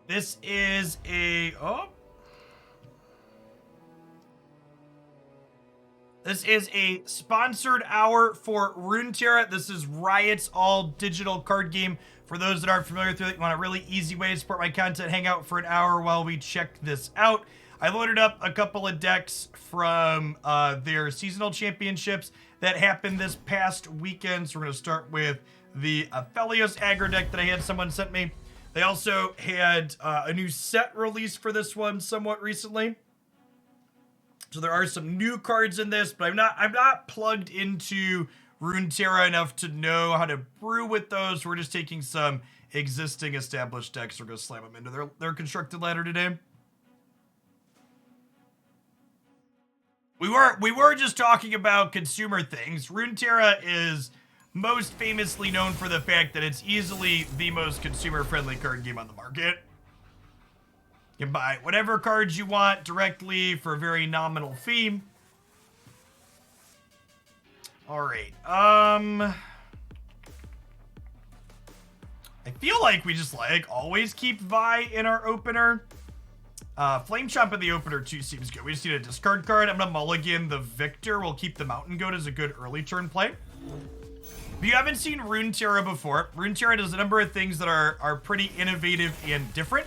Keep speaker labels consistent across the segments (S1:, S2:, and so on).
S1: This is a... Oh. This is a sponsored hour for Runeterra. This is Riot's all-digital card game. For those that aren't familiar with it, you want a really easy way to support my content, hang out for an hour while we check this out. I loaded up a couple of decks from their seasonal championships that happened this past weekend. So we're going to start with the Aphelios aggro deck that I had someone sent me. They also had a new set release for this one somewhat recently. So there are some new cards in this, but I'm not plugged into Runeterra enough to know how to brew with those. We're just taking some existing established decks. We're going to slam them into their constructed ladder today. We were just talking about consumer things. Runeterra is most famously known for the fact that it's easily the most consumer-friendly card game on the market. You can buy whatever cards you want directly for a very nominal fee. All right. I feel like we just always keep Vi in our opener. Flame Chomp in the opener too seems good. We just need a discard card. I'm gonna mulligan the Victor. We'll keep the Mountain Goat as a good early turn play. If you haven't seen Runeterra before, Runeterra does a number of things that are pretty innovative and different.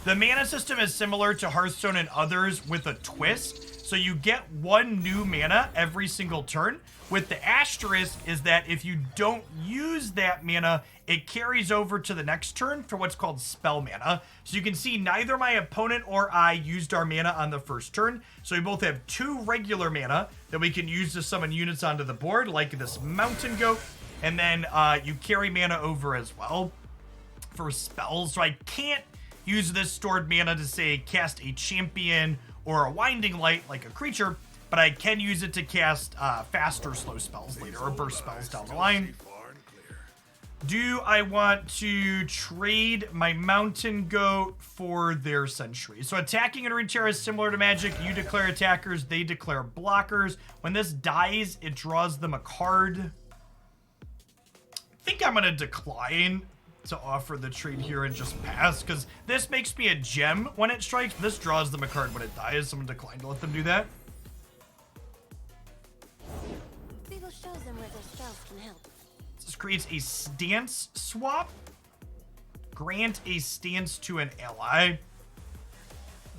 S1: The mana system is similar to Hearthstone and others with a twist. So you get one new mana every single turn. With the asterisk is that if you don't use that mana, it carries over to the next turn for what's called spell mana. So you can see neither my opponent or I used our mana on the first turn. So we both have 2 regular mana that we can use to summon units onto the board, like this Mountain Goat. And then you carry mana over as well for spells. So I can't use this stored mana to, say, cast a champion or a Winding Light like a creature, but I can use it to cast fast or slow spells later, or burst spells down the line. Do I want to trade my Mountain Goat for their Sentry? So attacking in Runeterra is similar to Magic. You declare attackers, they declare blockers. When this dies, it draws them a card. I think I'm going to decline to offer the trade here and just pass, because this makes me a gem when it strikes. This draws them a card when it dies. Someone declined to let them do that.
S2: We will show them where their spells can help.
S1: This creates a stance swap. Grant a stance to an ally.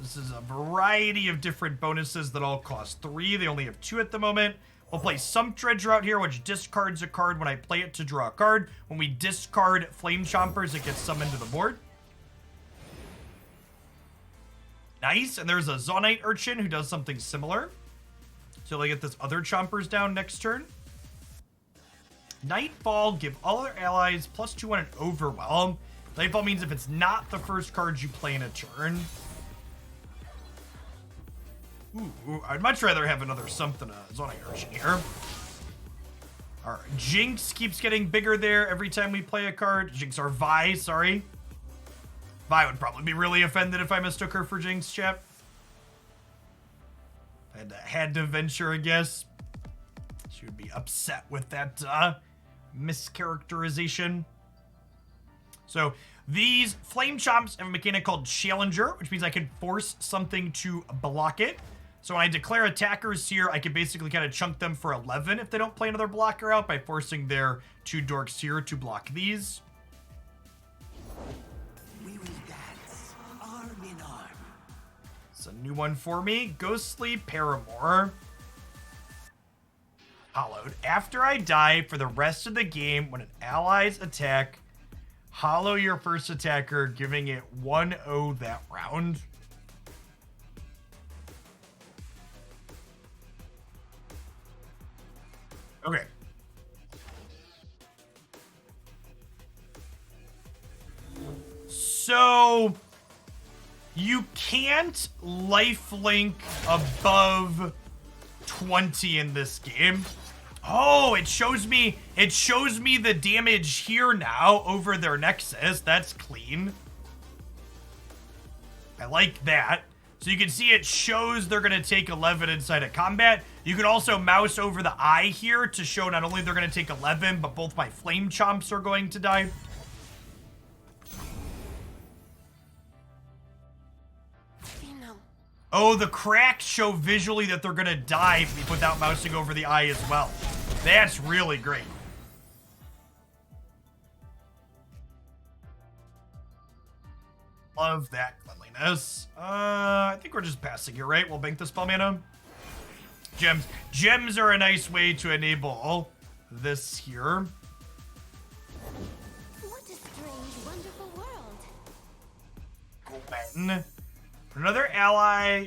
S1: This is a variety of different bonuses that all cost 3. They only have 2 at the moment. We'll play Sump Dredger out here, which discards a card when I play it to draw a card. When we discard Flame Chompers, it gets summoned to the board. Nice, and there's a Zonite Urchin who does something similar. So they get this other Chompers down next turn. Nightfall, give all other allies +2 on an Overwhelm. Nightfall means if it's not the first card you play in a turn. Ooh, I'd much rather have another Sump than a Zonite Urchin here. Our Jinx keeps getting bigger there every time we play a card. Jinx or Vi, sorry. Vi would probably be really offended if I mistook her for Jinx, chap. I had to venture a guess. She would be upset with that mischaracterization. So these Flame Chomps have a mechanic called Challenger, which means I can force something to block it. So when I declare attackers here, I can basically kind of chunk them for 11 if they don't play another blocker out by forcing their 2 dorks here to block these.
S3: We will dance, arm in arm.
S1: It's a new one for me. Ghostly Paramour. Hollowed. After I die for the rest of the game, when an ally's attack, hollow your first attacker, giving it 1-0 that round. Okay. So you can't lifelink above 20 in this game. Oh, it shows me the damage here now over their Nexus. That's clean. I like that. So you can see it shows they're going to take 11 inside of combat. You can also mouse over the eye here to show not only they're going to take 11, but both my Flame Chomps are going to die. Oh, the cracks show visually that they're gonna die without mousing over the eye as well. That's really great. Love that cleanliness. I think we're just passing here, right? We'll bank the spell mana. Gems. Gems are a nice way to enable this here.
S2: What a strange, wonderful world.
S1: Gwen. Another ally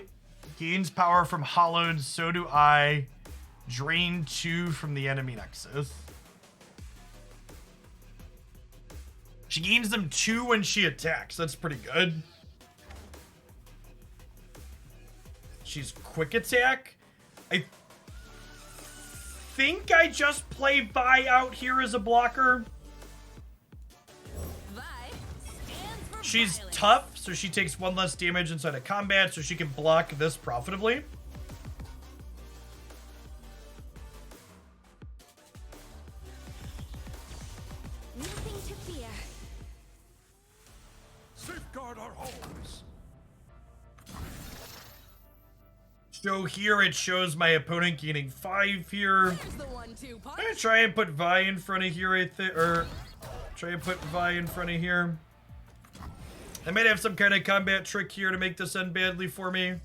S1: gains power from hollowed, so do I. Drain 2 from the enemy nexus. She gains them 2 when she attacks. That's pretty good. She's quick attack. I think I just play Vi out here as a blocker.
S2: Vi stands for
S1: She's
S2: violence.
S1: tough, so she takes 1 less damage inside of combat, so she can block this profitably.
S2: Nothing to fear.
S3: Safeguard our homes.
S1: So here it shows my opponent gaining 5 here.
S2: There's the 1-2 punch.
S1: I'm gonna try and put Vi in front of here, I think, or try and put Vi in front of here. I might have some kind of combat trick here to make this end badly for me.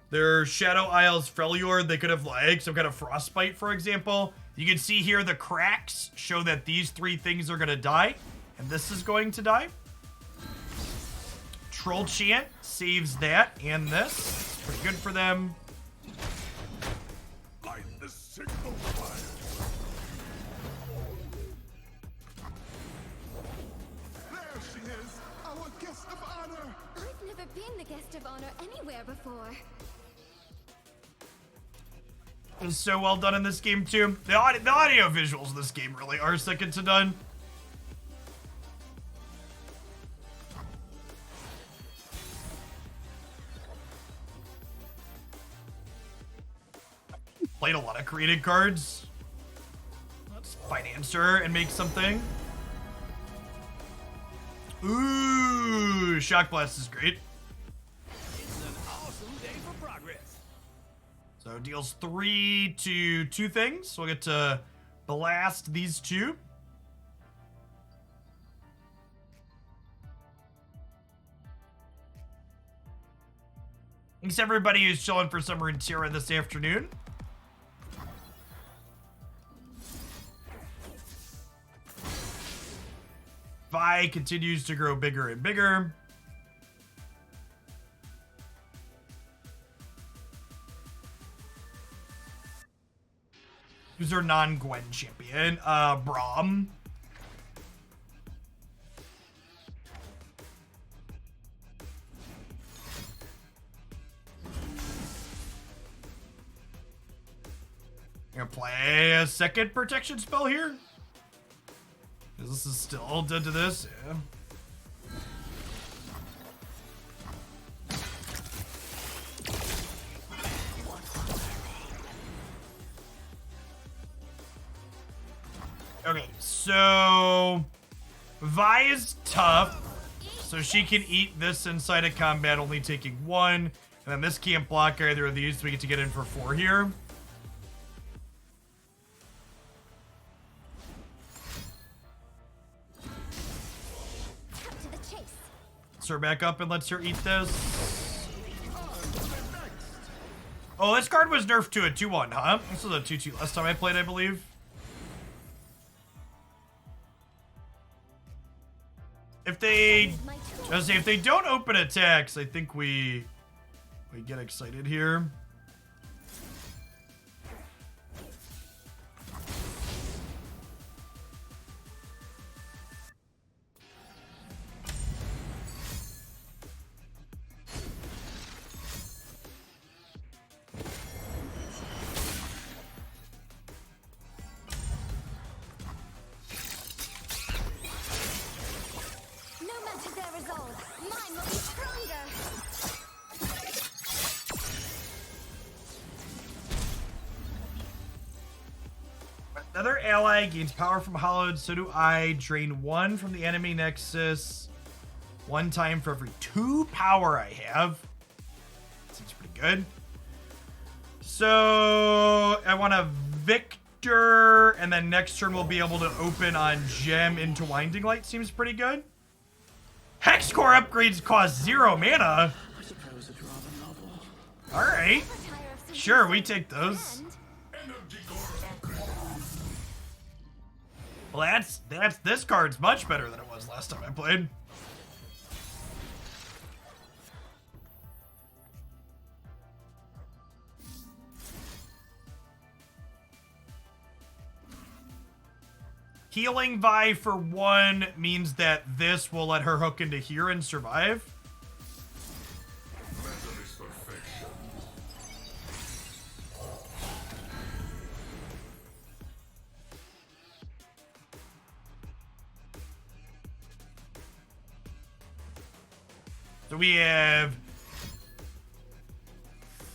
S1: Their Shadow Isles Freljord, they could have like some kind of frostbite, for example. You can see here the cracks show that these 3 things are gonna die, and this is going to die. Troll Chant saves that and this. It's pretty good for them.
S3: Light the signal fire. There she is, our guest of honor.
S2: I've never been the guest of honor anywhere before.
S1: It was so well done in this game too. The audio visuals in this game really are second to none. Played a lot of created cards. Let's finance her and make something. Ooh, Shock Blast is great.
S3: It's an awesome day for progress.
S1: So deals 3 to 2 things. So we'll get to blast these 2. Thanks everybody who's chilling for some Runeterra this afternoon. Vi continues to grow bigger and bigger. Who's our non-Gwen champion? Braum. Gonna play a second protection spell here. 'Cause this is still dead to this. Yeah. Okay, so Vi is tough, so she can eat this inside of combat, only taking 1, and then this can't block either of these, so we get to get in for 4 here.
S2: Cut to the chase.
S1: Gets her back up and lets her eat this. Oh, this card was nerfed to a 2-1, huh? This was a 2-2 last time I played, I believe. If they, I was saying, if they don't open attacks, I think we get excited here.
S2: No matter their resolve, mine will be stronger.
S1: Another ally gains power from Hollowed, so do I. Drain 1 from the enemy nexus. One time for every 2 power I have. Seems pretty good. So I want a Victor, and then next turn we'll be able to open on Gem into Winding Light. Seems pretty good. Hex Core upgrades cost 0 mana. Alright. Sure, we take those. Well, this card's much better than it was last time I played. Healing Vi for 1 means that this will let her hook into here and survive. So we have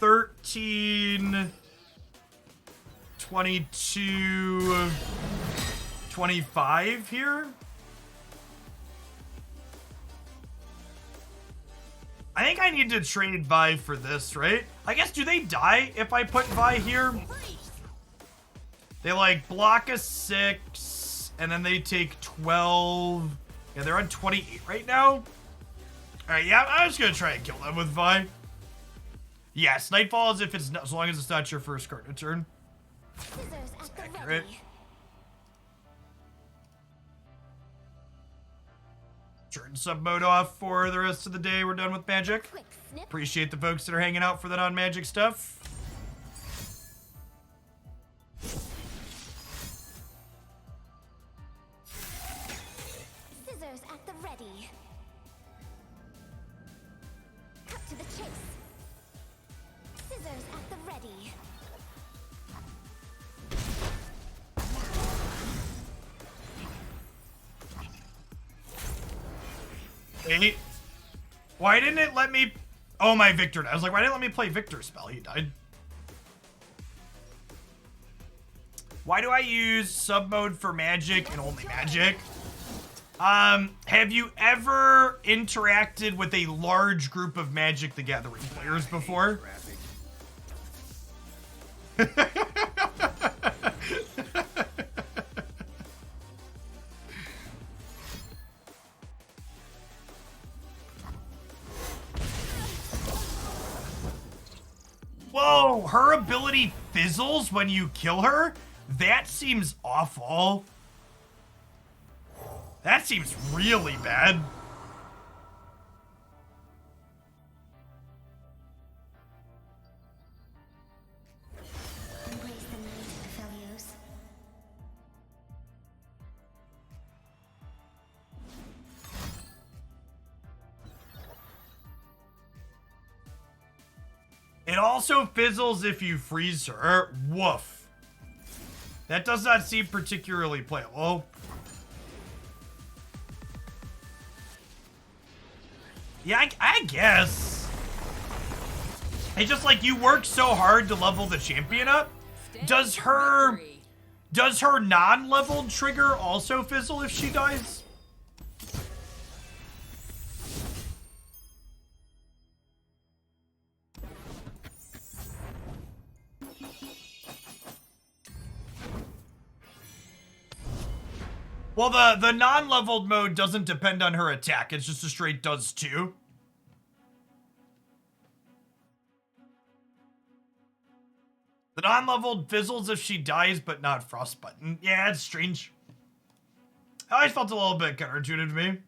S1: 13, 22, 25 here. I think I need to trade Vi for this, right? I guess, do they die if I put Vi here? They like block a 6, and then they take 12. Yeah, they're on 28 right now. Alright, yeah, I'm just gonna try and kill them with Vi. Yes, Nightfall is if it's not, as long as it's not your first card of turn.
S2: Scissors at the
S1: Accurate.
S2: ready.
S1: Turn sub mode off for the rest of the day. We're done with Magic.
S2: Quick snip.
S1: Appreciate the folks that are hanging out for the non-Magic stuff.
S2: Scissors at the ready. Cut to the chase. Scissors at the ready.
S1: Wait. Why didn't it let me... Oh, my Victor. I was like, why didn't it let me play Victor's spell? He died. Why do I use sub mode for Magic and only Magic? Have you ever interacted with a large group of Magic the Gathering players before? Whoa, her ability fizzles when you kill her? That seems awful. That seems really bad.
S2: Embrace the night, Felios.
S1: It also fizzles if you freeze her. Woof. That does not seem particularly playable. Yeah, I guess. It's just like you work so hard to level the champion up. Does her non-leveled trigger also fizzle if she dies? Well, the non-leveled mode doesn't depend on her attack. It's just a straight does 2. The non-leveled fizzles if she dies, but not frostbite. Yeah, it's strange. I always felt a little bit counterintuitive to me.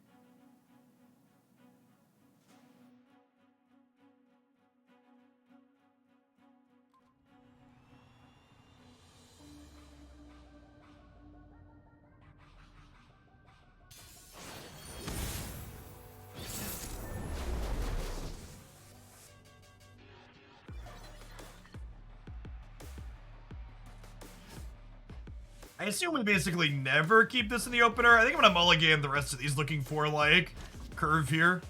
S1: I assume we basically never keep this in the opener. I think I'm gonna mulligan the rest of these looking for, like, curve here.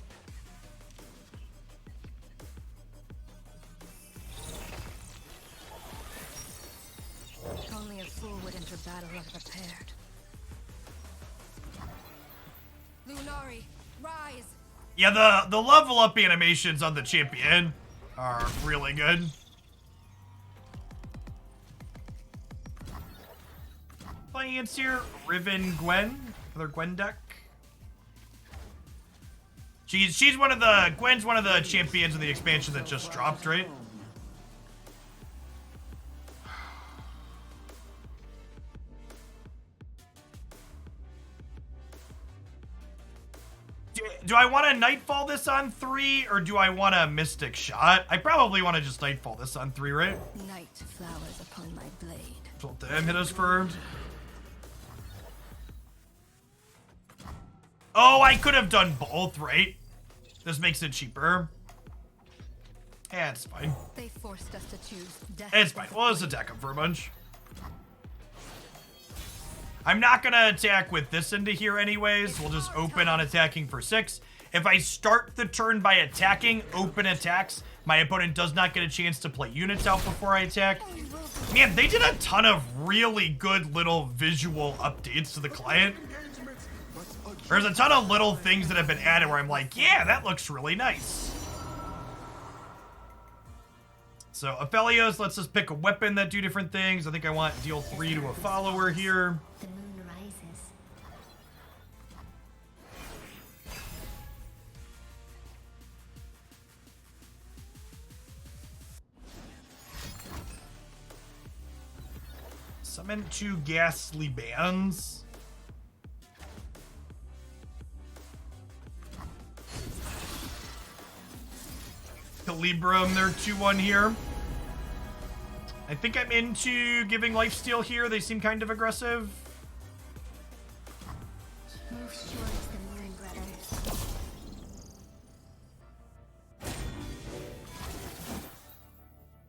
S2: Only a fool would enter battle unprepared. Lunari, rise!
S1: Yeah, the level up animations on the champion are really good. Playing against here, Riven Gwen, another Gwen deck. Gwen's one of the champions in the expansion that just dropped, right? Do I want to Nightfall this on 3, or do I want a Mystic Shot? I probably want to just Nightfall this on 3, right?
S4: Night flowers upon my blade.
S1: So let them hit us for... Oh, I could have done both, right? This makes it cheaper. Yeah, it's fine.
S4: They forced us to choose death.
S1: It's fine. We'll just attack him for a bunch. I'm not gonna attack with this into here anyways. We'll just open on attacking for 6. If I start the turn by attacking, open attacks, my opponent does not get a chance to play units out before I attack. Man, they did a ton of really good little visual updates to the client. There's a ton of little things that have been added where I'm like, yeah, that looks really nice. So Aphelios lets us pick a weapon that do different things. I think I want deal 3 to a follower here.
S2: The moon rises.
S1: Summon 2 ghastly bands. Calibrum, they're 2-1 here. I think I'm into giving lifesteal here. They seem kind of aggressive.
S2: Move short of the moon, brother.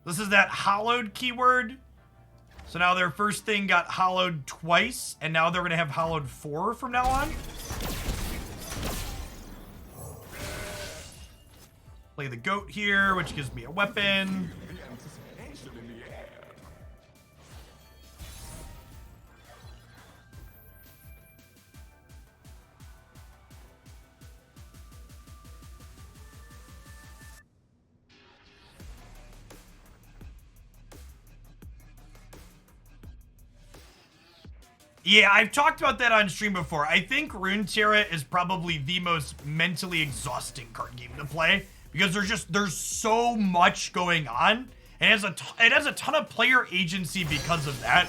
S1: This is that hollowed keyword. So now their first thing got hollowed twice, and now they're going to have hollowed 4 from now on. Play the goat here, which gives me a weapon. Yeah, I've talked about that on stream before. I think Runeterra is probably the most mentally exhausting card game to play because there's so much going on, and it has a ton of player agency because of that.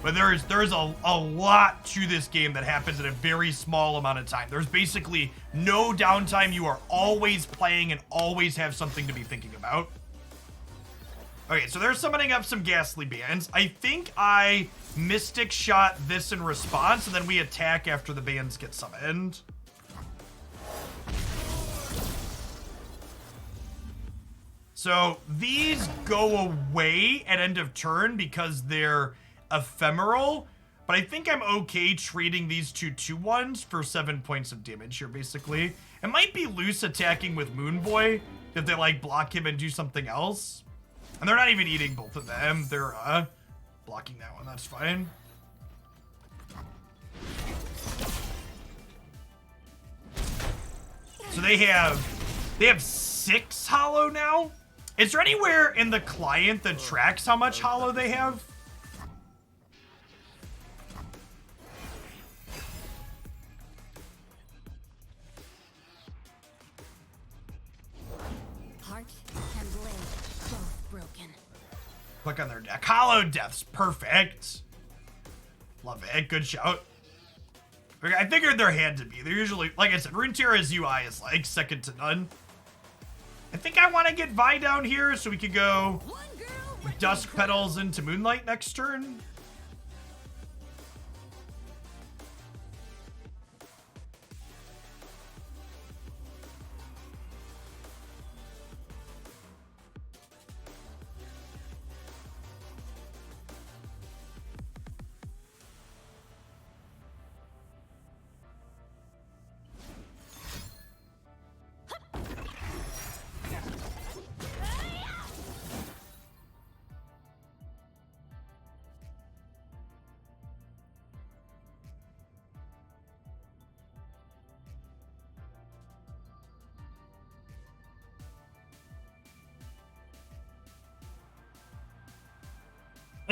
S1: But there's a lot to this game that happens in a very small amount of time. There's basically no downtime. You are always playing and always have something to be thinking about. Okay, so they're summoning up some ghastly bands. I think I Mystic Shot this in response, and then we attack after the bands get summoned. So these go away at end of turn because they're ephemeral, but I think I'm okay trading these 2 2-1s for 7 points of damage here, basically. It might be loose attacking with Moon Boy if they, like, block him and do something else. And they're not even eating both of them. They're, blocking that one. That's fine. So they have 6 hollow now. Is there anywhere in the client that tracks how much hollow they have?
S2: Heart and blade, both broken.
S1: Click on their deck. Hollow Death's perfect. Love it. Good shout. Okay, I figured their hand to be. They're usually, like I said, Runeterra's UI is like second to none. I think I want to get Vi down here so we could go Dusk Petals into Moonlight next turn.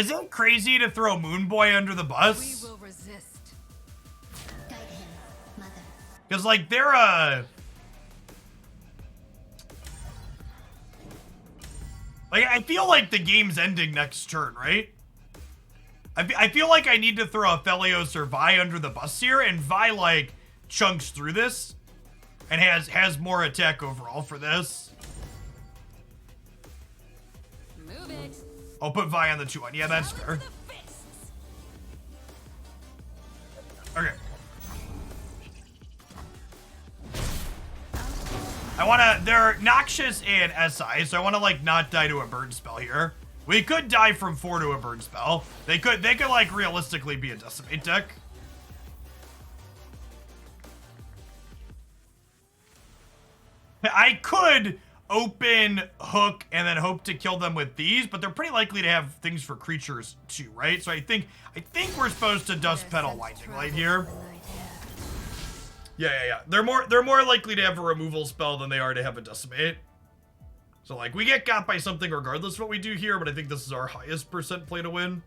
S1: Is it crazy to throw Moon Boy under the
S4: We
S1: bus?
S4: will resist.
S2: Guide him, mother.
S1: Because, like, they're, like, I feel like the game's ending next turn, right? I feel like I need to throw Aphelios or Vi under the bus here, and Vi, like, chunks through this and has more attack overall for this.
S4: Move it.
S1: I'll put Vi on the 2-1. Yeah, that's fair. Okay. I wanna, they're Noxious and SI, so I wanna, like, not die to a burn spell here. We could die from 4 to a burn spell. They could like, realistically be a Decimate deck. I could open Hook and then hope to kill them with these, but they're pretty likely to have things for creatures too, right? So I think we're supposed to Dust Petal Winding Light here. Yeah. They're more likely to have a removal spell than they are to have a Decimate. So, like, we get got by something regardless of what we do here, but I think this is our highest percent play to win.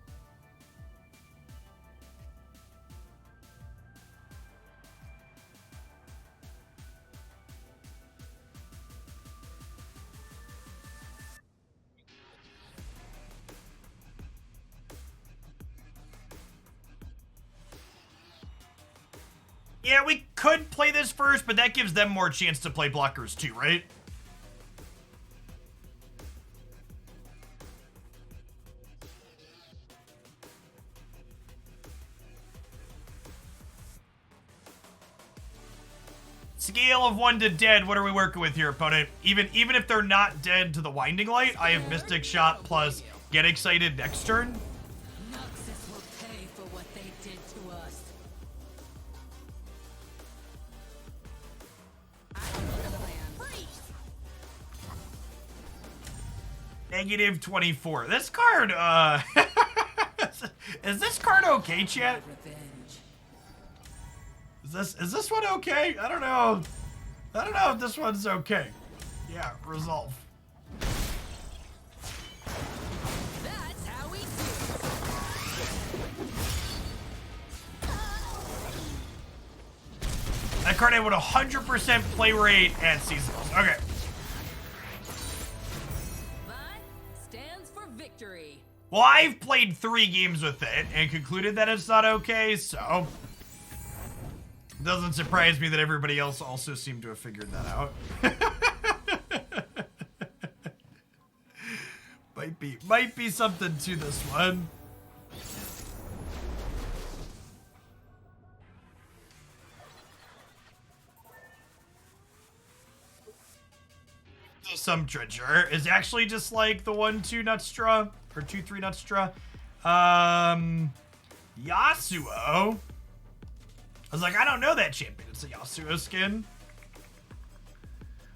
S1: Yeah, we could play this first, but that gives them more chance to play blockers too, right? Scale of 1 to dead, what are we working with here, opponent? Even if they're not dead to the Winding Light, I have Mystic Shot plus Get Excited next turn.
S4: Noxus will pay for what they did to us.
S1: Negative 24. This card, is this card okay, chat? Is this one okay? I don't know if this one's okay. Yeah, resolve.
S4: That's how we do it.
S1: That card had 100% play rate at seasonals. Okay.
S4: Vi stands for victory.
S1: Well, I've played 3 games with it and concluded that it's not okay, so it doesn't surprise me that everybody else also seemed to have figured that out. Might be something to this one. Some Dredger is actually just like the 1-2 Nutstra or 2-3 Nutstra. Yasuo. I was like, I don't know that champion. It's a Yasuo skin.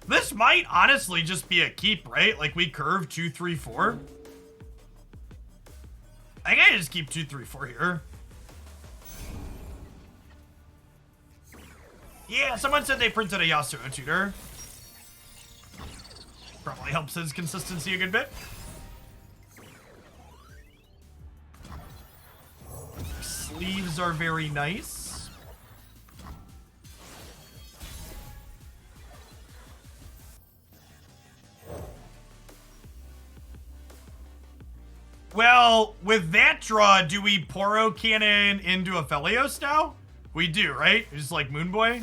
S1: This might honestly just be a keep, right? Like we curve 2, 3, 4. I think I just keep 2, 3, 4 here. Yeah, someone said they printed a Yasuo tutor. Probably helps his consistency a good bit. Sleeves are very nice. Well, with that draw, do we Poro Cannon into Aphelios now? We do, right? Just like Moon Boy?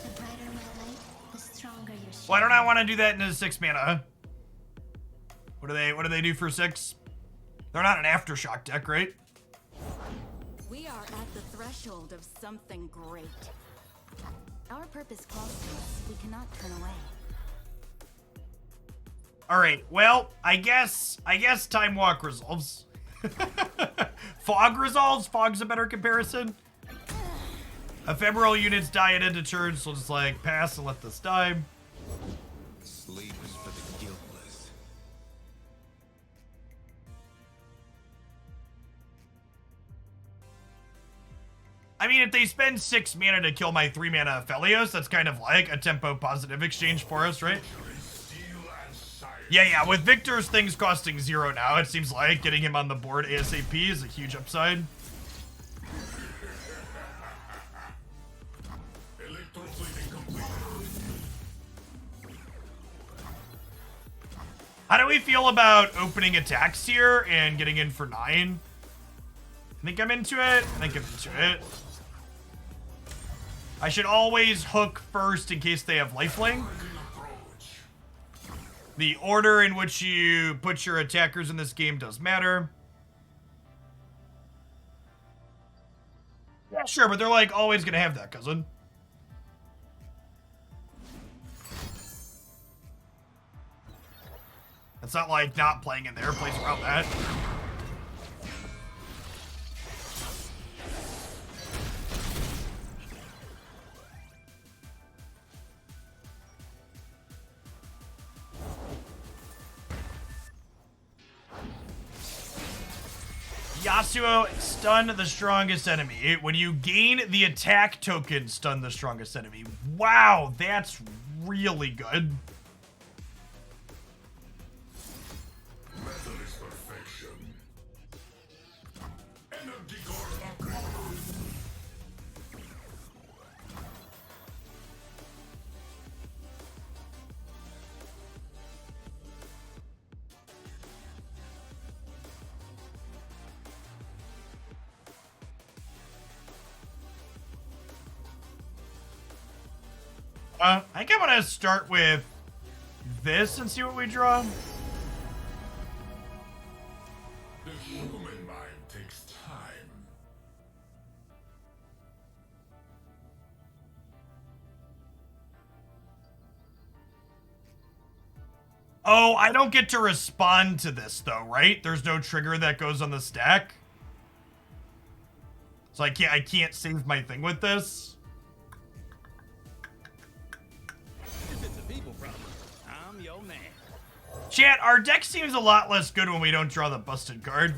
S2: The brighter my light, the stronger your shield.
S1: Why don't I want to do that into 6 mana? What do they do for 6? They're not an Aftershock deck, right?
S5: We are at the threshold of something great. Our purpose calls to us. We cannot turn away.
S1: All right. Well, I guess Time Walk resolves. Fog resolves. Fog's a better comparison. Ephemeral units die at end of turn, so just like pass and let this die.
S3: Sleep is for the guiltless.
S1: I mean, if they spend 6 mana to kill my 3 mana Aphelios, that's kind of like a tempo positive exchange for us, right? Yeah, with Victor's things costing 0 now, it seems like getting him on the board ASAP is a huge upside. How do we feel about opening attacks here and getting in for 9? I think I'm into it. I should always hook first in case they have lifelink. The order in which you put your attackers in this game does matter. Yeah, sure, but they're like always gonna have that, cousin. It's not like not playing in there plays around that. Yasuo, stun the strongest enemy. When you gain the attack token, stun the strongest enemy. Wow, that's really good. I think I'm gonna start with this and see what we draw.
S6: The human mind takes time.
S1: Oh, I don't get to respond to this though, right? There's no trigger that goes on the stack. So I can't save my thing with this.
S3: If it's a people problem, I'm your man.
S1: Chat, our deck seems a lot less good when we don't draw the busted card.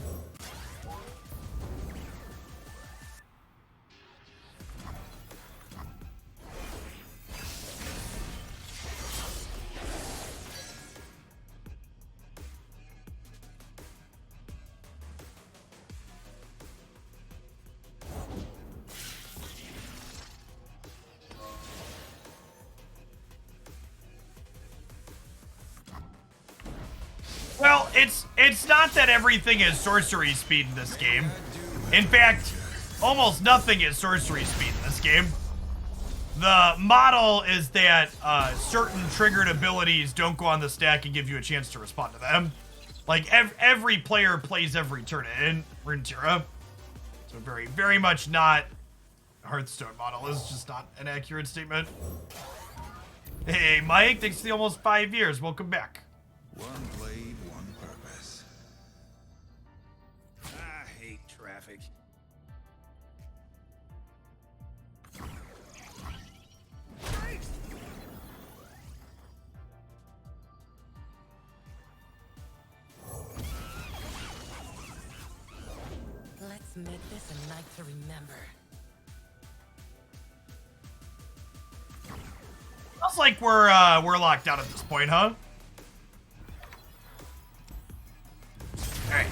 S1: Well, it's not that everything is sorcery speed in this game. In fact, almost nothing is sorcery speed in this game. The model is that certain triggered abilities don't go on the stack and give you a chance to respond to them. Like, every player plays every turn in Runeterra. So very, very much not Hearthstone model is just not an accurate statement. Hey, Mike, thanks for the almost 5 years. Welcome back.
S6: One blade, one purpose.
S3: I hate traffic.
S4: Let's make this a night to remember.
S1: Sounds like we're locked out at this point, huh? All right,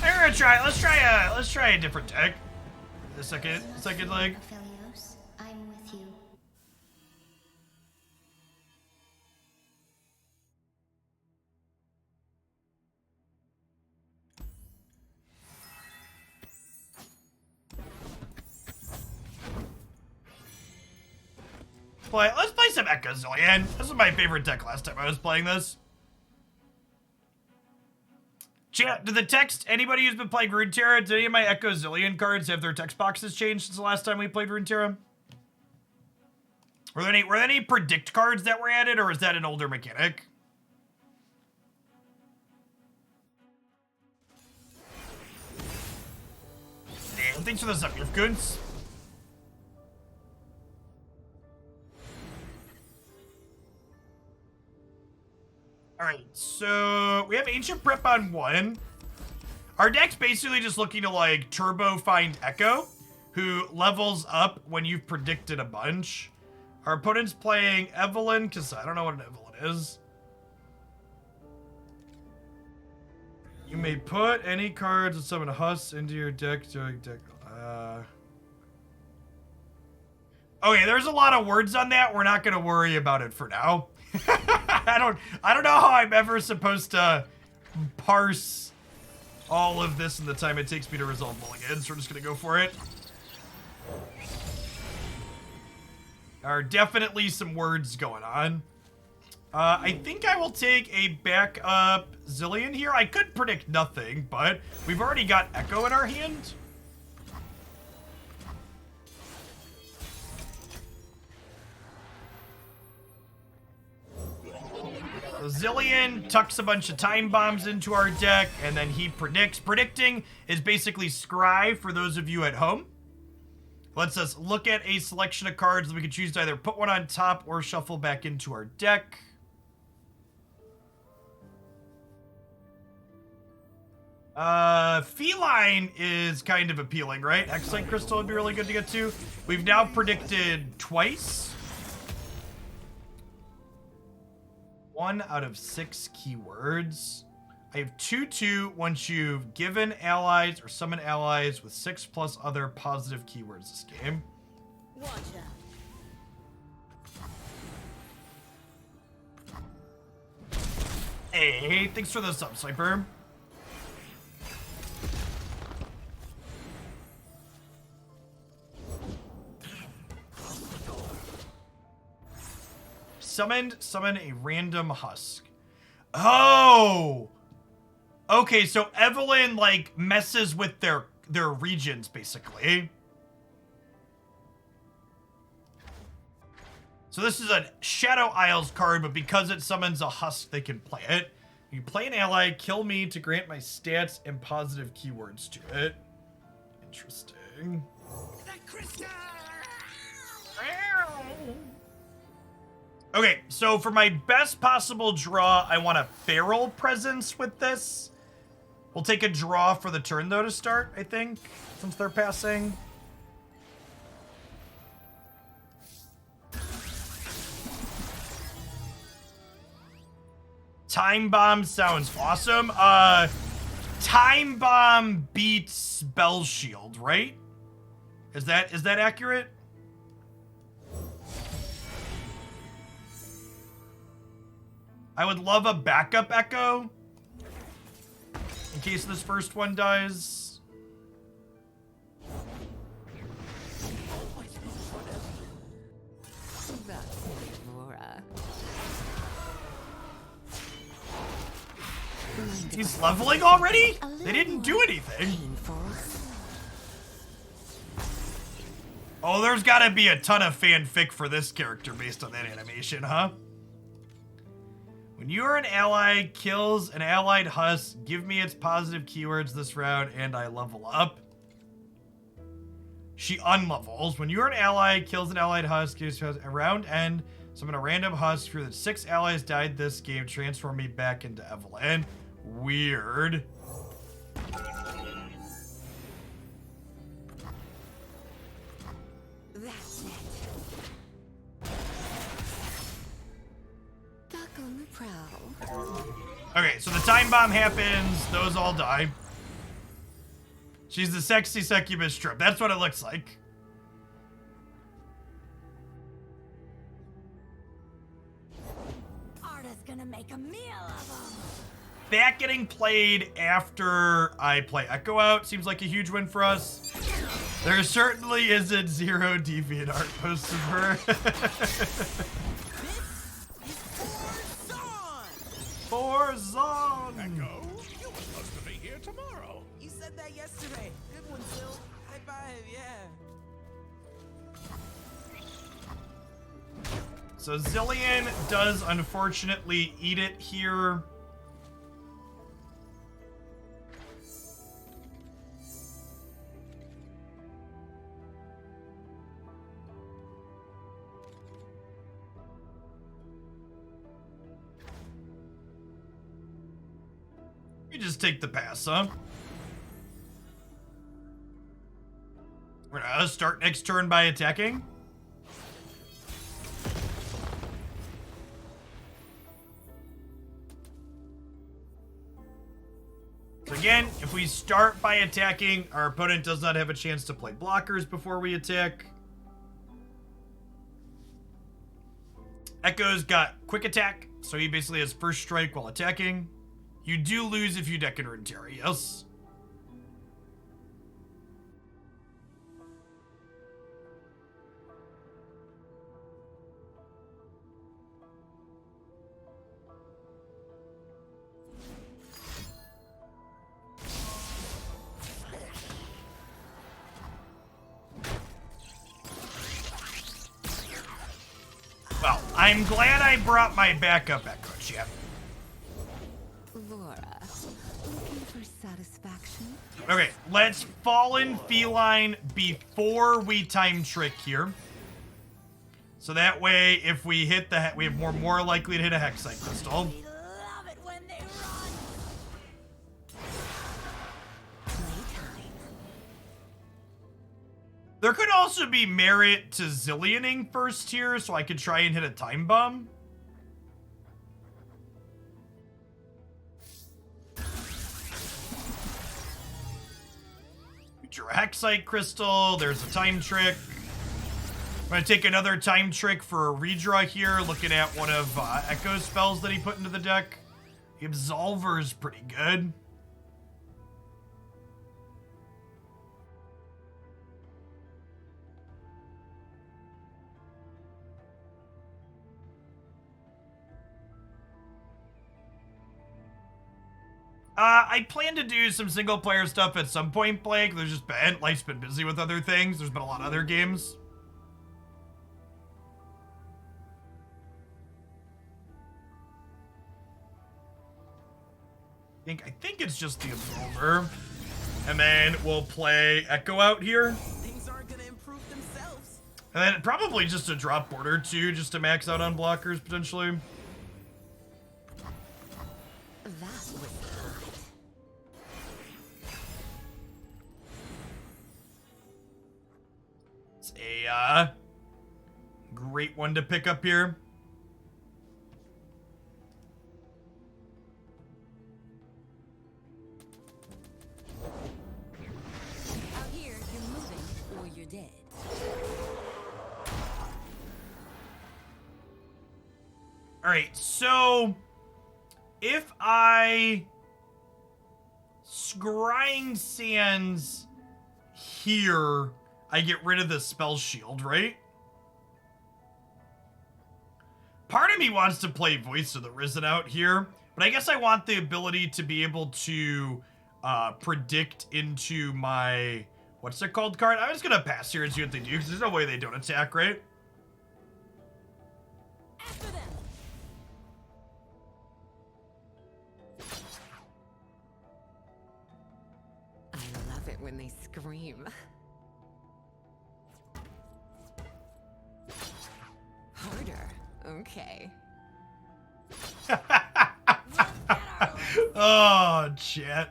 S1: we're gonna try. Let's try a different deck. The second leg.
S2: Aphelios, I'm with you.
S1: Let's play some Echo Zillion. This was my favorite deck last time I was playing this. Chat, did the text, anybody who's been playing Runeterra, did any of my Echo Zillion cards have their text boxes changed since the last time we played Runeterra? Were there any predict cards that were added, or is that an older mechanic? Damn, thanks for the sub, Goons. Alright, so we have Ancient Prep on 1. Our deck's basically just looking to, like, turbo find Echo, who levels up when you've predicted a bunch. Our opponent's playing Evelyn, because I don't know what an Evelyn is. You may put any cards and summon a Huss into your deck during deck. Okay, there's a lot of words on that. We're not gonna worry about it for now. I don't know how I'm ever supposed to parse all of this in the time it takes me to resolve mulligans, so we're just gonna go for it. There are definitely some words going on. I think I will take a backup Zillion here. I could predict nothing, but we've already got Echo in our hand. So Zillion tucks a bunch of time bombs into our deck, and then he predicts. Predicting is basically scry for those of you at home. Lets us look at a selection of cards that we can choose to either put one on top or shuffle back into our deck. Feline is kind of appealing, right? Excite Crystal would be really good to get to. We've now predicted twice. 1 out of 6 keywords. I have 2/2 once you've given allies or summoned allies with 6 plus other positive keywords this game.
S5: Watch out.
S1: Hey, thanks for the sub, Sniper. Summon a random husk. Oh! Okay, so Evelyn, like, messes with their regions, basically. So this is a Shadow Isles card, but because it summons a husk, they can play it. You play an ally, kill me to grant my stats and positive keywords to it. Interesting. Okay, so for my best possible draw, I want a Feral Presence with this. We'll take a draw for the turn, though, to start, I think, since they're passing. Time Bomb sounds awesome. Time Bomb beats Spell Shield, right? Is that accurate? I would love a backup Echo in case this first one dies. He's leveling already? They didn't do anything. Oh, there's gotta be a ton of fanfic for this character based on that animation, huh? When you are an ally, kills an allied husk, give me its positive keywords this round, and I level up. She unlevels. When you are an ally, kills an allied husk, gives a round end, summon a random husk. Fear that 6 allies died this game, transform me back into Evelyn. Weird.
S5: That's it. Back on the prowl.
S1: Okay, so the time bomb happens. Those all die. She's the sexy succubus strip. That's what it looks like.
S2: Arda's gonna make a meal of them.
S1: That getting played after I play Echo out seems like a huge win for us. There certainly isn't 0 deviant art posts of her. For Zon!
S3: Echo, you were supposed to be here tomorrow.
S7: You said that yesterday. Good one, Sil. High five, yeah.
S1: So Zillion does unfortunately eat it here. You just take the pass, huh? We're Runeterra start next turn by attacking. So again, if we start by attacking, our opponent does not have a chance to play blockers before we attack. Echo's got quick attack, so he basically has first strike while attacking. You do lose if you deck in Runeterra, yes. Well, I'm glad I brought my backup Echo, chat.
S4: Laura, looking for satisfaction?
S1: Okay, let's Fallen Feline before we time trick here. So that way, if we hit the, we have more likely to hit a Hexite Crystal.
S2: We love it when they run.
S4: Playtime.
S1: There could also be merit to Zillioning first here, so I could try and hit a Time Bomb. Future Hexite Crystal, there's a Time Trick. I'm going to take another Time Trick for a redraw here, looking at one of Echo's spells that he put into the deck. The Absolver's pretty good. I plan to do some single player stuff at some point, Blake. There's just been, life's been busy with other things. There's been a lot of other games. I think it's just the Absolver. And then we'll play Echo out here.
S7: Things aren't gonna improve themselves.
S1: And then probably just a drop border too, just to max out on blockers potentially.
S4: That was hot.
S1: It's a great one to pick up here.
S5: Out here, you're moving or you're dead.
S1: All right, so if I Scrying Sands here, I get rid of the spell shield, right? Part of me wants to play Voice of the Risen out here, but I guess I want the ability to be able to predict into my, what's it called card? I'm just gonna pass here and see what they do, because there's no way they don't attack, right?
S2: After them.
S4: I love it when they scream. Harder. Okay.
S1: Oh, shit.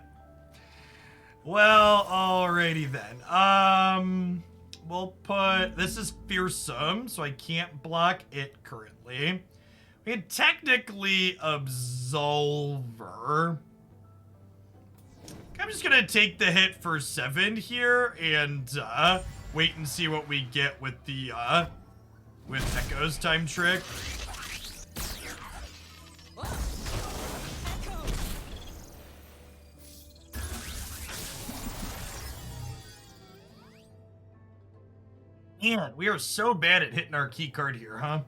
S1: Well, alrighty then. We'll put, this is fearsome, so I can't block it currently. We can technically Absolver. I'm just gonna take the hit for 7 here and wait and see what we get with the with Echo's Time Trick. Man, we are so bad at hitting our key card here, huh?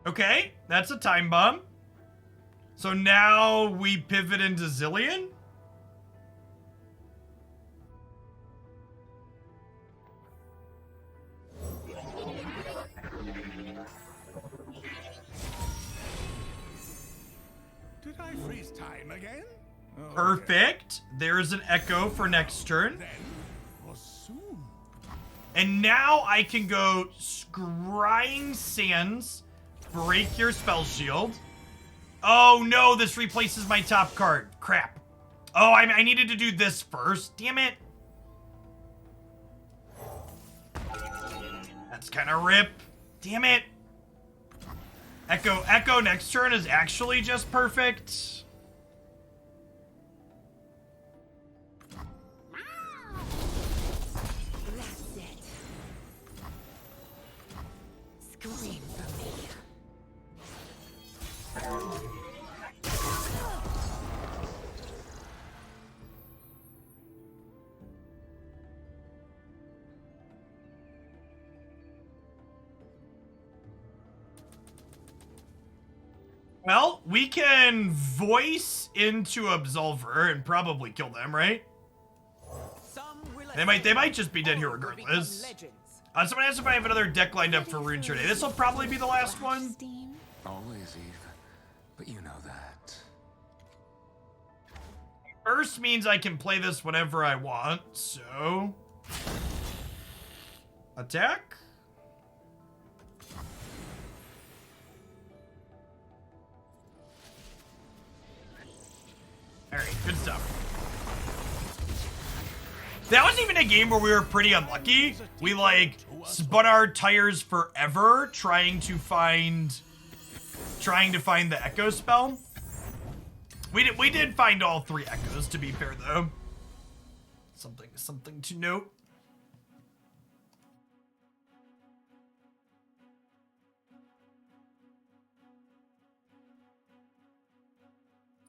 S1: Okay, that's a Time Bomb. So now we pivot into Zillion?
S3: Did I freeze time again? Oh,
S1: Perfect. There's an Echo for next turn.
S3: then, or soon.
S1: And now I can go Scrying Sands, break your spell shield. Oh no, this replaces my top card. Crap. Oh, I needed to do this first. Damn it. That's kind of rip. Damn it. Echo next turn is actually just perfect.
S4: That's it. Scream for me.
S1: Well, we can voice into Absolver and probably kill them, right? They might just be dead here regardless. Someone asked if I have another deck lined up for Runeterra today. This will probably be the last one.
S6: Always, Eve. But you know that.
S1: First means I can play this whenever I want, so... Attack? Alright, good stuff. That wasn't even a game where we were pretty unlucky. We, like, spun our tires forever trying to find the Echo spell. We did find all 3 Echoes, to be fair, though. Something to note.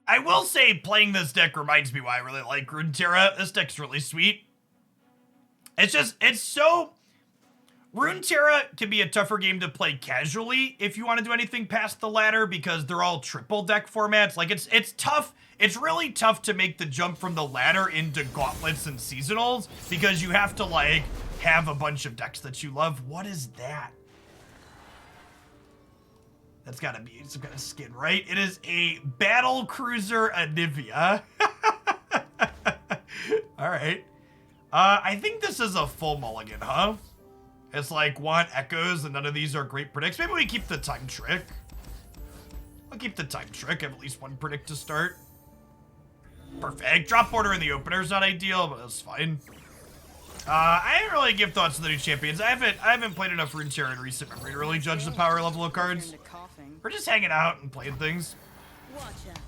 S1: I will say playing this deck reminds me why I really like Runeterra. This deck's really sweet. It's so... Runeterra can be a tougher game to play casually if you want to do anything past the ladder because they're all triple deck formats. Like, it's tough. It's really tough to make the jump from the ladder into gauntlets and seasonals because you have to, like, have a bunch of decks that you love. What is that? That's gotta be some kind of skin, right? It is a Battle Cruiser Anivia. All right. I think this is a full mulligan, huh? It's like, want Echoes, and none of these are great predicts. Maybe we keep the Time Trick. I'll keep the Time Trick. Have at least one predict to start. Perfect. Drop order in the opener is not ideal, but that's fine. I didn't really give thoughts to the new champions. I haven't played enough Runeterra in recent memory to really judge the power level of cards. We're just hanging out and playing things.
S5: Watch out.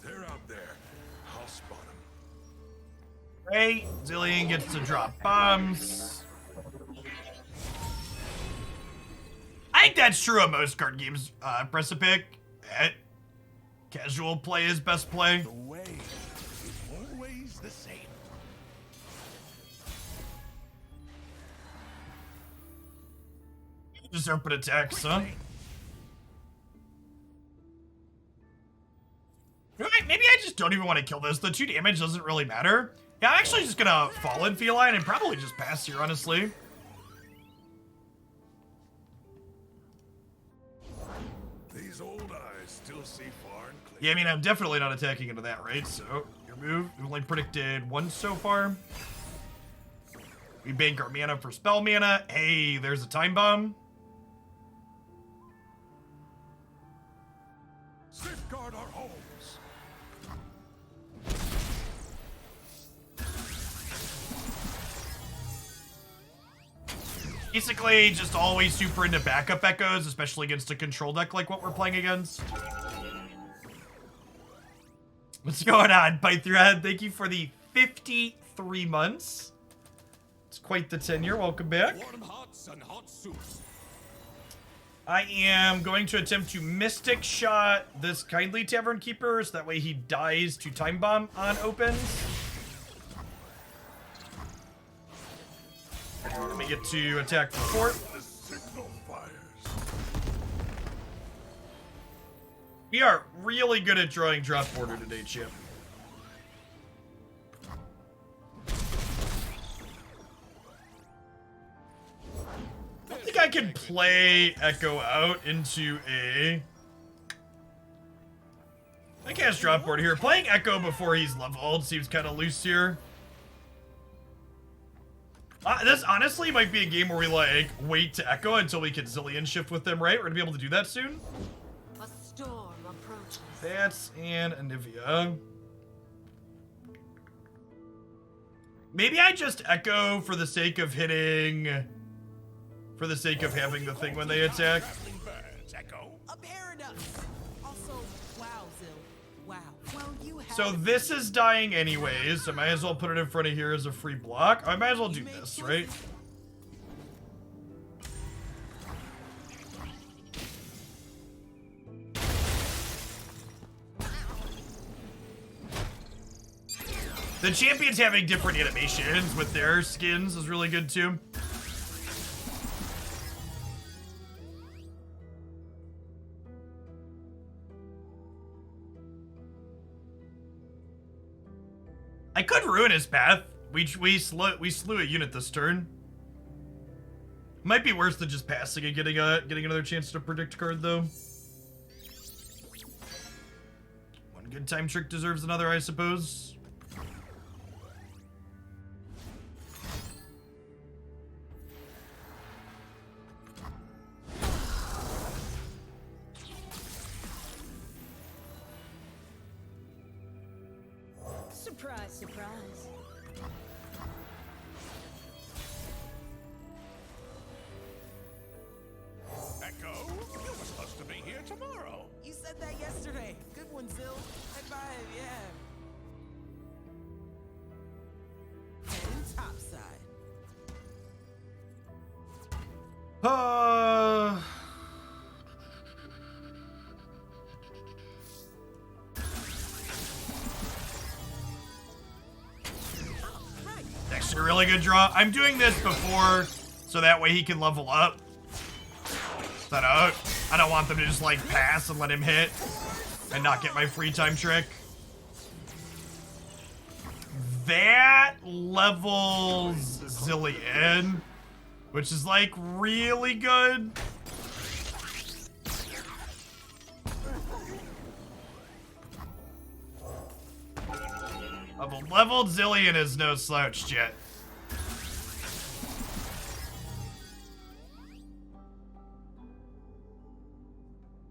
S6: They're out there. I'll spot them.
S1: Great. Zillion gets to drop bombs. I think that's true of most card games. Press a pick. Casual play is best play.
S6: The way is always the same.
S1: Just open attacks, huh? Maybe I just don't even want to kill this. The 2 damage doesn't really matter. Yeah, I'm actually just gonna fall in Feline and probably just pass here, honestly.
S6: These old eyes still see far and clear.
S1: Yeah, I mean, I'm definitely not attacking into that, right? So, your move. We've only predicted 1 so far. We bank our mana for spell mana. Hey, there's a time bomb.
S6: Safeguard our homes.
S1: Basically, just always super into backup Echoes, especially against a control deck like what we're playing against. What's going on, Python? Thank you for the 53 months. It's quite the tenure. Welcome back.
S3: Warm hearts and hot soups.
S1: I am going to attempt to Mystic Shot this Kindly Tavern Keeper, so that way he dies to Time Bomb on opens. Let me get to attack for 4.
S6: The signal fires.
S1: We are really good at drawing drop order today, Chip. I don't think I can play Echo out into a... I cast drop board here. Playing Echo before he's leveled seems kind of loose here. This honestly might be a game where we, like, wait to Echo until we can Zillion shift with them, right? We're gonna be able to do that soon.
S4: A storm approaches.
S1: That's an Anivia. Maybe I just Echo for the sake of hitting... For the sake of having the thing when they attack.
S6: Birds, Echo.
S7: A paradox. Also, wow, Zill. Wow. Well, you have.
S1: So this is dying anyways, so I might as well put it in front of here as a free block. I might as well do this, right? The champions having different animations with their skins is really good too. I could ruin his path. We slew a unit this turn. Might be worse than just passing and getting another chance to predict card though. One good time trick deserves another, I suppose.
S5: Surprise, surprise.
S6: Echo, you were supposed to be here tomorrow.
S7: You said that yesterday. Good one, Zill. High five, yeah. Heading topside.
S1: Next a really good draw. I'm doing this before, so that way he can level up. I don't want them to just like pass and let him hit and not get my free time trick. That levels Zillion, which is like really good. Leveled Zillion is no slouch yet.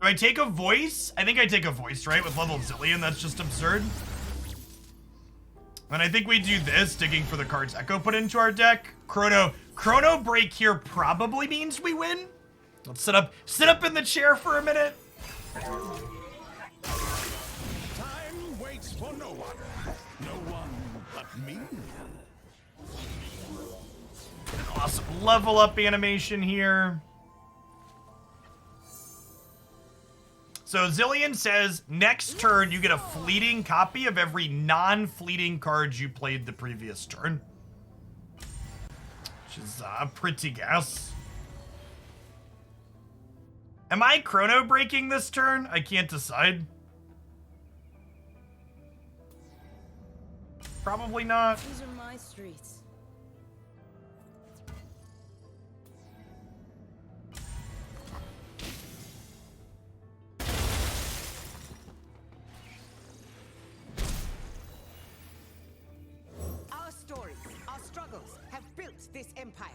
S1: Do I take a voice? I think I take a voice, right? With leveled Zillion, that's just absurd. And I think we do this, digging for the cards Echo put into our deck. Chrono break here probably means we win. Let's sit up in the chair for a minute.
S6: Time waits for no one. No one but me.
S1: An awesome level up animation here. So Zillion says, next turn you get a fleeting copy of every non-fleeting card you played the previous turn. Which is pretty gas. Am I chrono breaking this turn? I can't decide. Probably not.
S5: These are my streets.
S8: Our stories, our struggles have built this empire.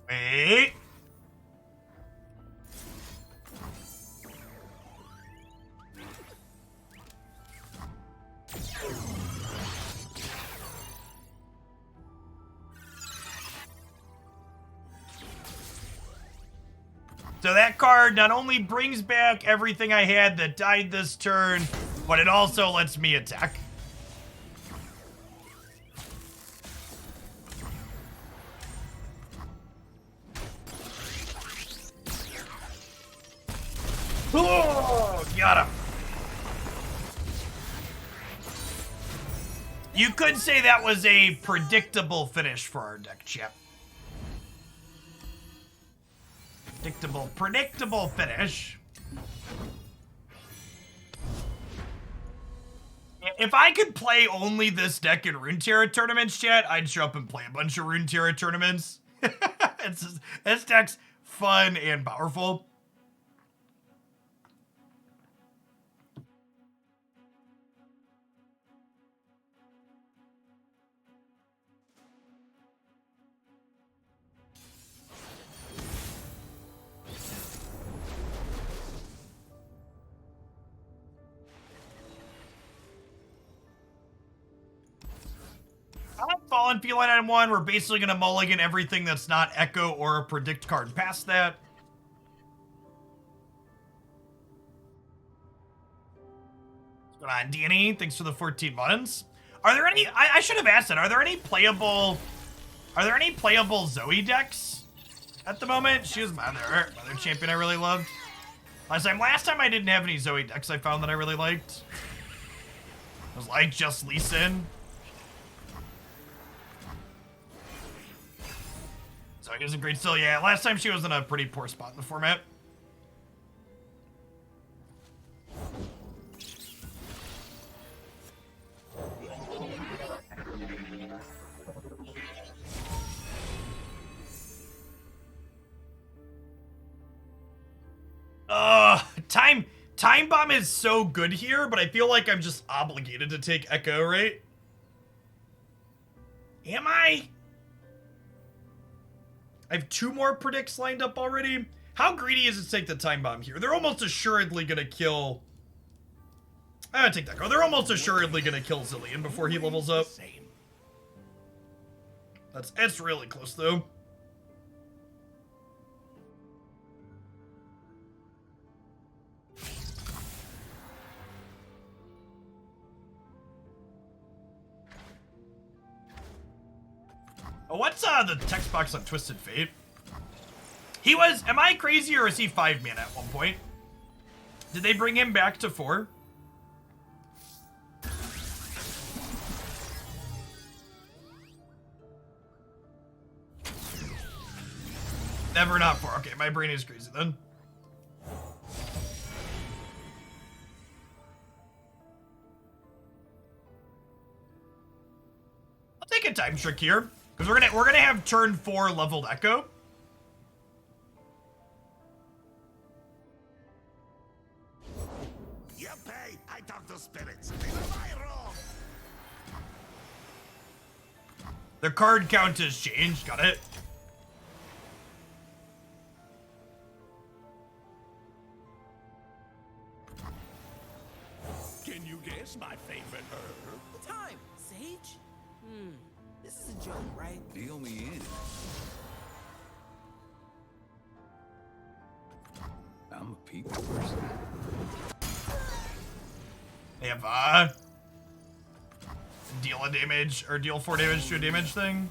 S1: Wait. So that card not only brings back everything I had that died this turn, but it also lets me attack. Oh, got him. You could say that was a predictable finish for our deck, chat. Predictable finish. If I could play only this deck in Runeterra tournaments, chat, I'd show up and play a bunch of Runeterra tournaments. This deck's fun and powerful. Fallen Feline item 1, we're basically going to mulligan everything that's not Echo or a Predict card past that. What's going on, Danny? Thanks for the 14 months. Are there any, I should have asked that, are there any playable Zoe decks at the moment? She was my other champion I really loved. Last time I didn't have any Zoe decks I found that I really liked. It was like just Lee Sin. So he wasn't great still. Yeah, last time she was in a pretty poor spot in the format. Time Bomb is so good here, but I feel like I'm just obligated to take Echo, right? Am I? I have 2 more predicts lined up already. How greedy is it to take the Time Bomb here? They're almost assuredly gonna kill... I'm gonna take that card. They're almost assuredly gonna kill Zillion before he levels up. It's really close though. Oh, what's the text box on Twisted Fate? He was, am I crazy or is he 5 mana at one point? Did they bring him back to 4? Never not 4. Okay, my brain is crazy then. I'll take a time trick here. Because we're gonna have turn 4 leveled Echo.
S6: You pay. I talk to spirits. These are my rules.
S1: The card count has changed. Got it.
S6: Can you guess my favorite herb?
S7: Time. Sage? This is a joke, right?
S3: Deal me in. I'm a people person.
S1: They have deal a damage or deal 4 damage to a damage thing.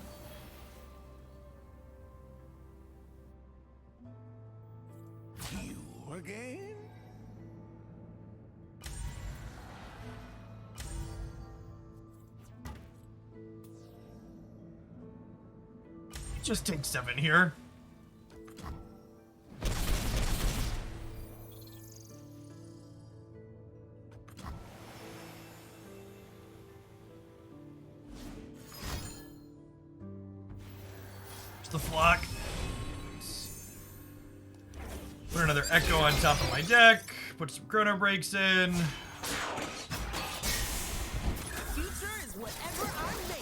S6: You again?
S1: Just take 7 here. Just the flock. Put another Echo on top of my deck. Put some Chrono Breaks in.
S7: Future is whatever I'm made.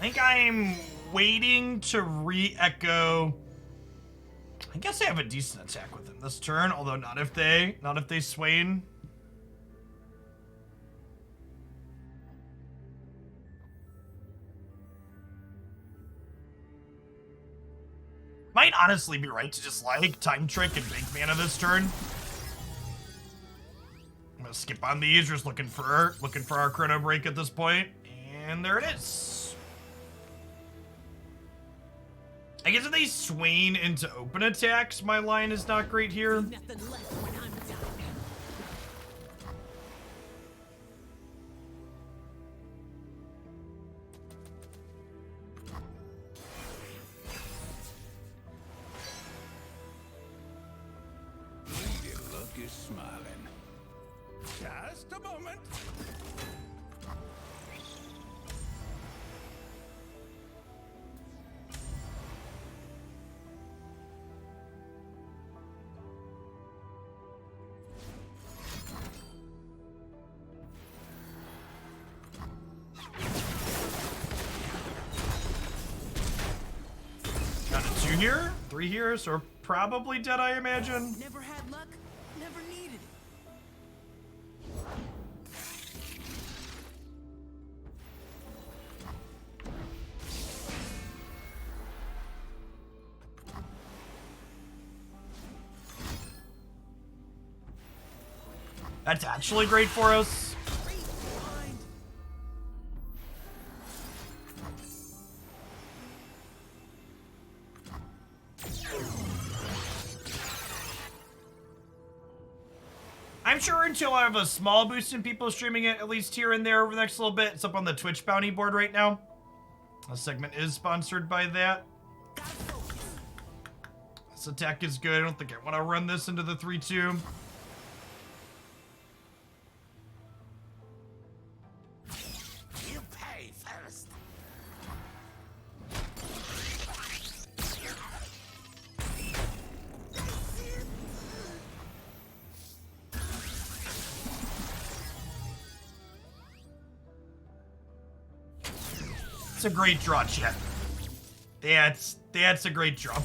S1: I think I'm waiting to re-echo. I guess I have a decent attack with him this turn, although not if they swain. Might honestly be right to just like Time Trick and Bank Mana this turn. I'm gonna skip on these. We're just looking for our chrono break at this point, and there it is. I guess if they swain into open attacks, my line is not great here.
S4: Nothing left when I'm done.
S6: Lady Luck is smiling. Just a moment.
S1: Got a 2 here, 3 here, so we're probably dead, I imagine.
S7: Never had luck, never needed it.
S1: That's actually great for us.
S7: Great mind.
S1: I'm sure until I have a small boost in people streaming it, at least here and there over the next little bit. It's up on the Twitch bounty board right now. The segment is sponsored by that. This attack is good. I don't think I want to run this into the 3-2.
S6: You pay first.
S1: It's a great draw, chat. That's a great draw.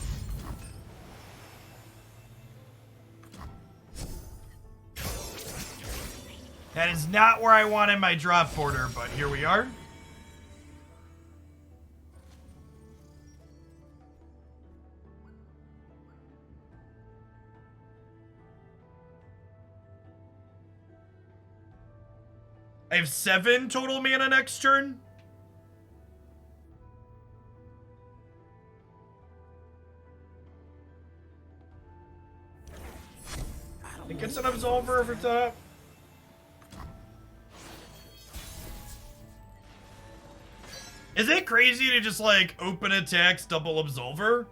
S1: That is not where I wanted my drop border, but here we are. I have 7 total mana next turn. I think it's an Absolver over top. Is it crazy to just like open attacks double Absolver?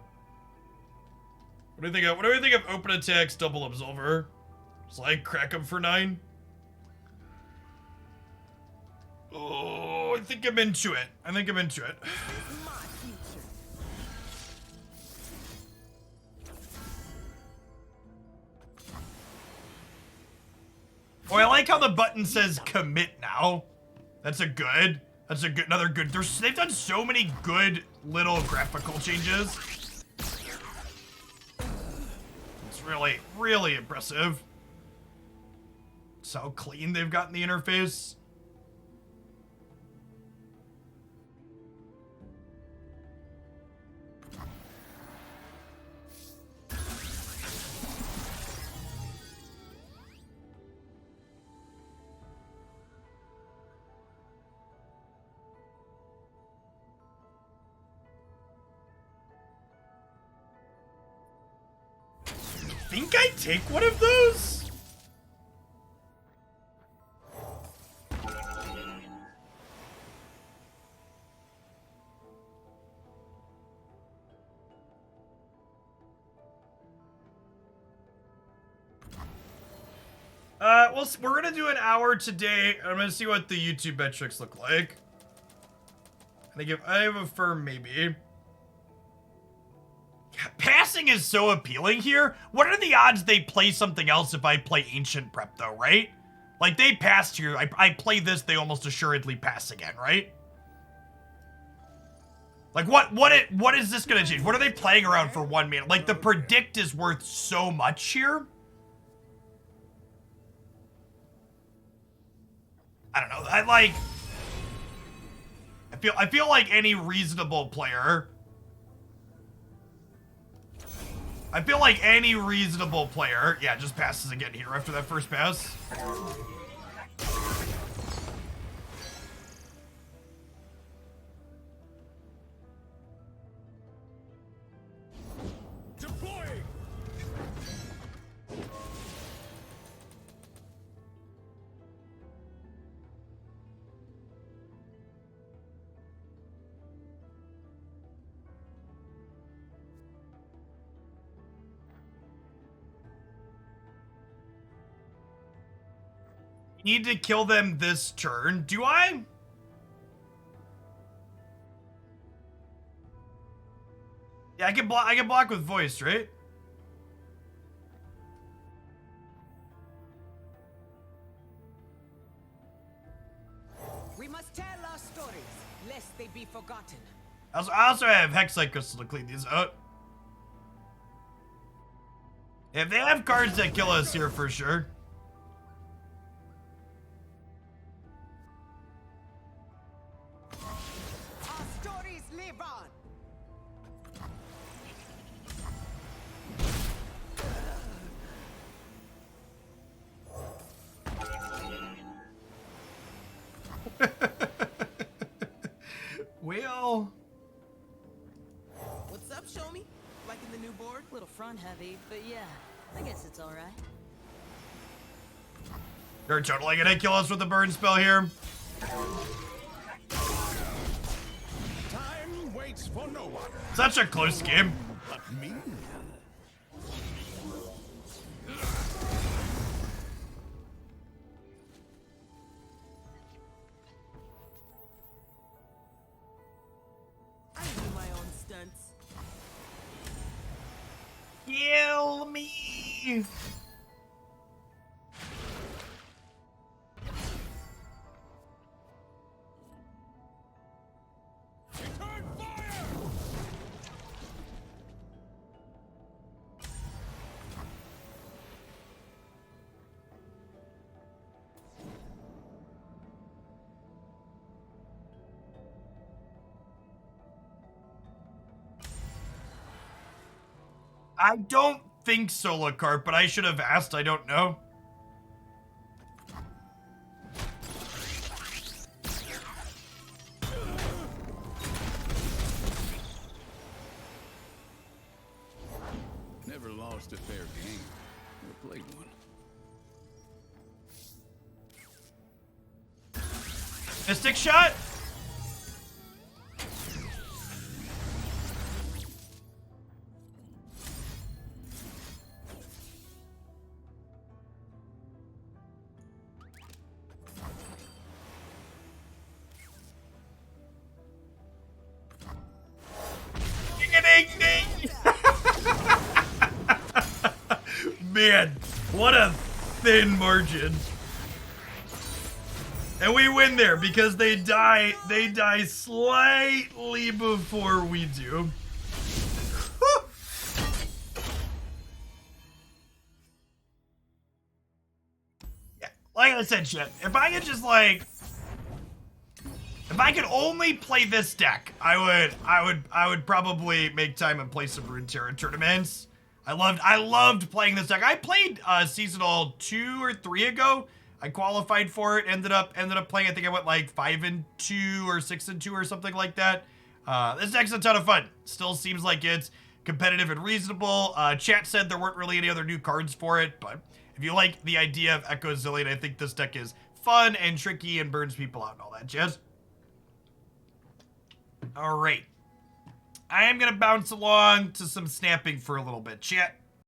S1: What do you think of? What do you think of open attacks double Absolver? Just like crack them for 9. Oh, I think I'm into it. I think I'm into it. Oh, I like how the button says commit now. That's a good. That's a good. Another good. They've done so many good little graphical changes. It's really, really impressive. It's how clean they've gotten the interface. Think I take one of those? We're gonna do an hour today. I'm gonna see what the YouTube metrics look like. I have a firm maybe. Passing is so appealing here. What are the odds they play something else if I play Ancient Prep, though, right? Like, they passed here. I play this, they almost assuredly pass again, right? Like, what is this gonna change? What are they playing around for 1 mana? Like, the predict is worth so much here. I don't know. I feel like any reasonable player... yeah, just passes again here after that first pass. Need to kill them this turn. Do I? Yeah, I can block with voice, right?
S8: We must tell our stories, lest they be forgotten.
S1: I also have Hexite Crystal to clean these out. If they have cards that kill us here for sure.
S8: Our stories live on.
S1: Well,
S7: What's up, show me? Liking the new board?
S4: Little front heavy, but yeah, I guess it's alright.
S1: they're totally gonna kill us with the burn spell here.
S6: Time waits for no one.
S1: Such a close game.
S6: But me?
S7: I do my own stunts.
S1: Kill me.
S6: Return fire!
S1: I don't think so, Lacart, but I should have asked. I don't know.
S6: Never lost a fair game. Never played one.
S1: Mystic shot. Ding-a-ding-ding. Man, what a thin margin. And we win there because they die slightly before we do. Whew. Yeah, like I said, shit. If I could just like, if I could only play this deck, I would probably make time and play some Runeterra tournaments. I loved playing this deck. I played seasonal 2 or 3 ago. I qualified for it. Ended up playing. I think I went like 5-2 or 6-2 or something like that. This deck's a ton of fun. Still seems like it's competitive and reasonable. Chat said there weren't really any other new cards for it, but if you like the idea of Echo Zillion, I think this deck is fun and tricky and burns people out and all that jazz. All right. I am going to bounce along to some snapping for a little bit, chat.